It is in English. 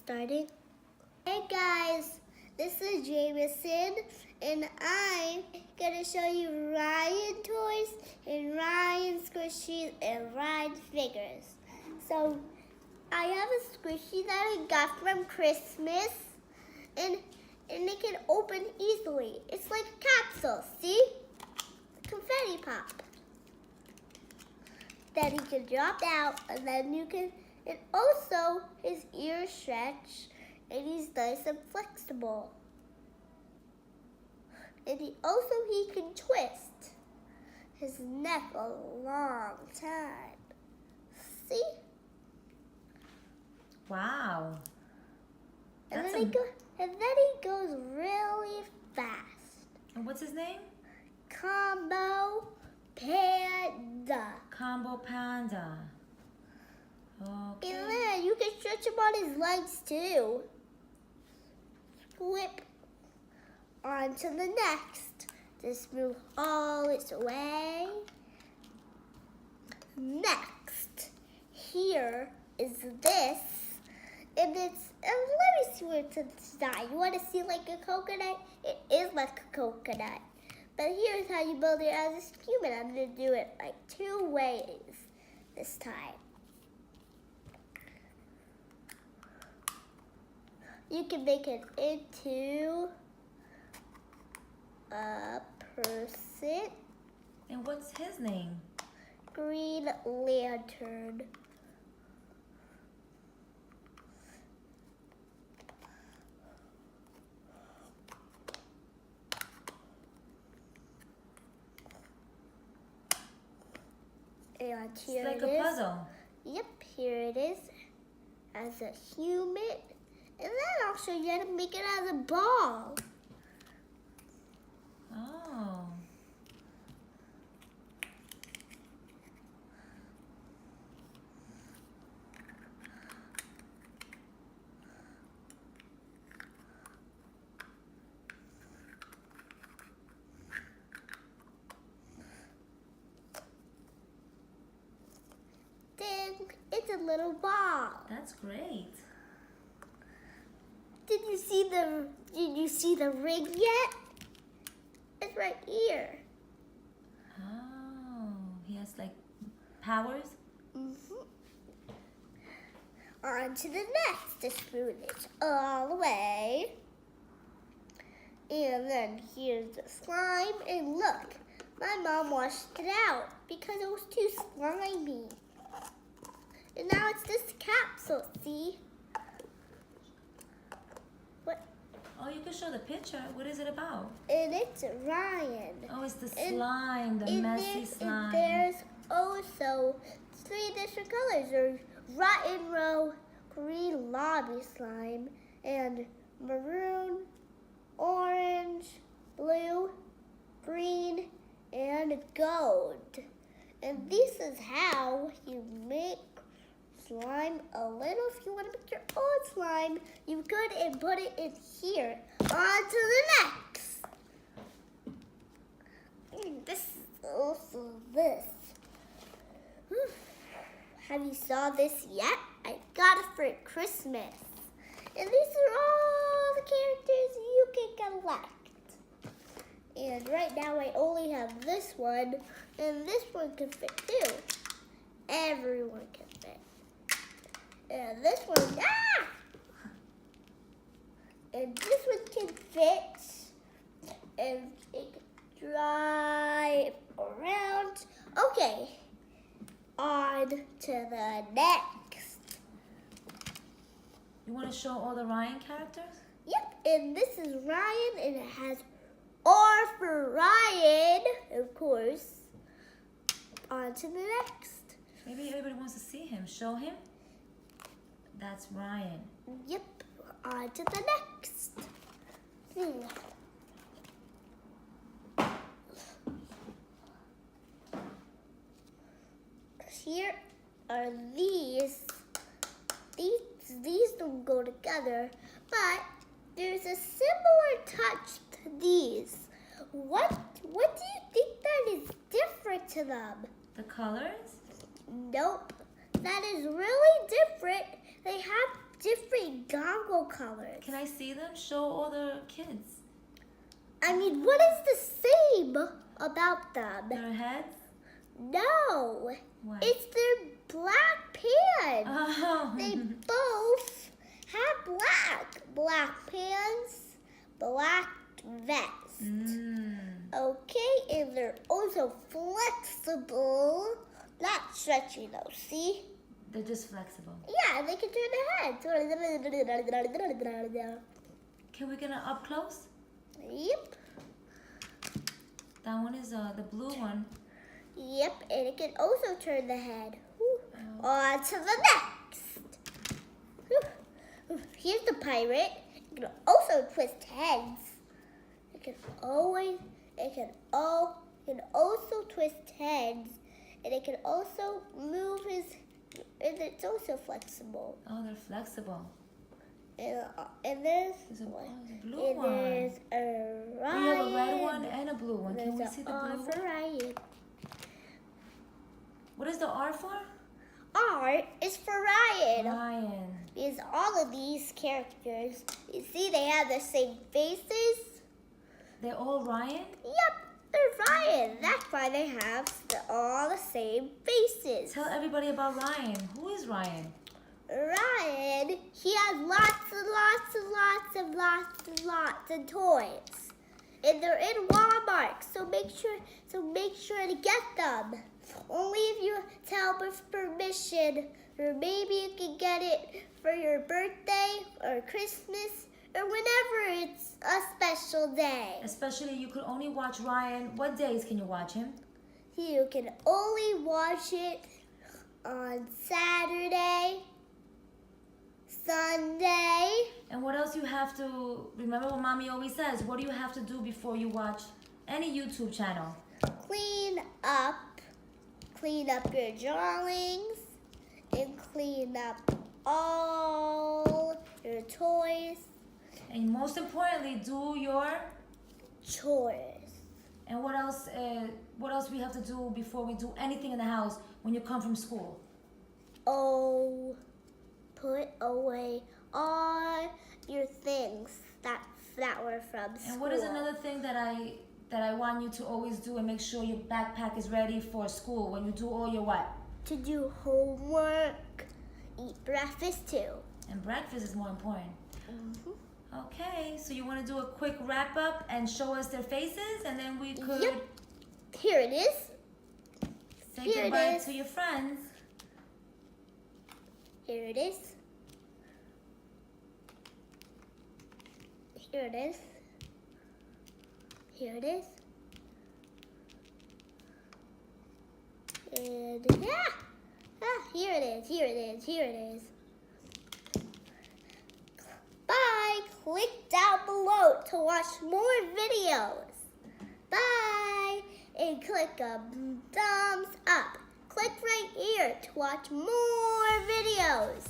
starting. Hey guys, this is Jameson, and I'm gonna show you Ryan toys and Ryan squishies and Ryan figures. So I have a squishy that I got from Christmas, and it can open easily. It's like a capsule, see? Confetti pop. Then he can drop out, and then you can, and also his ears stretch, and he's nice and flexible. And he can twist his neck a long time. See? Wow. And then he goes really fast. And what's his name? Combo Panda. Combo Panda. Okay. And then you can stretch him on his legs too. Flip onto the next. Just move all its way. Next, here is this. And it's, let me see what's inside. You want to see like a coconut? It is like a coconut. But here's how you build it as a human. I'm going to do it like 2 ways this time. You can make it into a person. And what's his name? Green Lantern. And here It's like it a is. puzzle. Yep, here it is as a human. And then I'll show you how to make it as a ball. Oh. Then it's a little ball. That's great. Did you see the ring yet? It's right here. Oh, he has like powers? On to the next. The spoon is all the way. And then here's the slime. And look, my mom washed it out because it was too slimy. And now it's this capsule, see? Oh, you can show the picture. What is it about? And it's Ryan. Oh, it's the slime, the messy slime. And there's also 3 different colors. There's Rotten Row, Green Lobby Slime, and Maroon, Orange, Blue, Green, and Gold. And this is how you make slime a little. If you want to make your own slime, you could and put it in here. On to the next. This is also this. Have you saw this yet? I got it for Christmas. And these are all the characters you can collect. And right now I only have this one, and this one can fit too. Everyone can fit. And this one, and this one can fit, and it can drive around. Okay, on to the next. You want to show all the Ryan characters? Yep, and this is Ryan, and it has R for Ryan, of course. On to the next. Maybe everybody wants to see him. Show him. That's Ryan. Yep, on to the next. Here are these. These don't go together, but there's a similar touch to these. What do you think that is different to them? The colors? Nope. That is really different. They have different goggle colors. Can I see them? Show all the kids. I mean, what is the same about them? Their heads? No, What? it's their black pants. Oh. They both have black pants, black vest. Okay, and they're also flexible, not stretchy though, see? They're just flexible. Yeah, they can turn their heads. Can we get an up close? Yep, That one is the blue one. yep, and it can also turn the head. On to the next. Here's the pirate. It can also twist heads. It can also twist heads, and it can also move his. And it's also flexible. Oh, they're flexible. And there's There's a blue and one. there's a We have a red Ryan. one and a blue one. Can we There's see a the R blue for one? Ryan. What is the R for? R is for Ryan. Ryan. Because all of these characters, you see they have the same faces? They're all Ryan? Yep, they're Ryan. That's why they have all the same faces. Tell everybody about Ryan. Who is Ryan? Ryan, he has lots of toys. And they're in Walmart, so make sure to get them. Only if you tell with permission, or maybe you can get it for your birthday or Christmas or whenever it's a special day. Especially you could only watch Ryan. What days can you watch him? You can only watch it on Saturday, Sunday. And what else you have to, remember what Mommy always says, what do you have to do before you watch any YouTube channel? Clean up your drawings, and clean up all your toys, And most importantly, do your, chores. and what else we have to do before we do anything in the house when you come from school? Oh, put away all your things that were from school. And what is another thing that I want you to always do and make sure your backpack is ready for school when you do all your what? To do homework, eat breakfast too. And breakfast is more important. Okay, so you want to do a quick wrap up and show us their faces, and then we could Yep. Here it is. say Here it goodbye is. to your friends. Here it is. Here it is. Here it is. And yeah. Here it is. Here it is. Here it is. Bye. Click down below to watch more videos. Bye. And click a thumbs up. Click right here to watch more videos.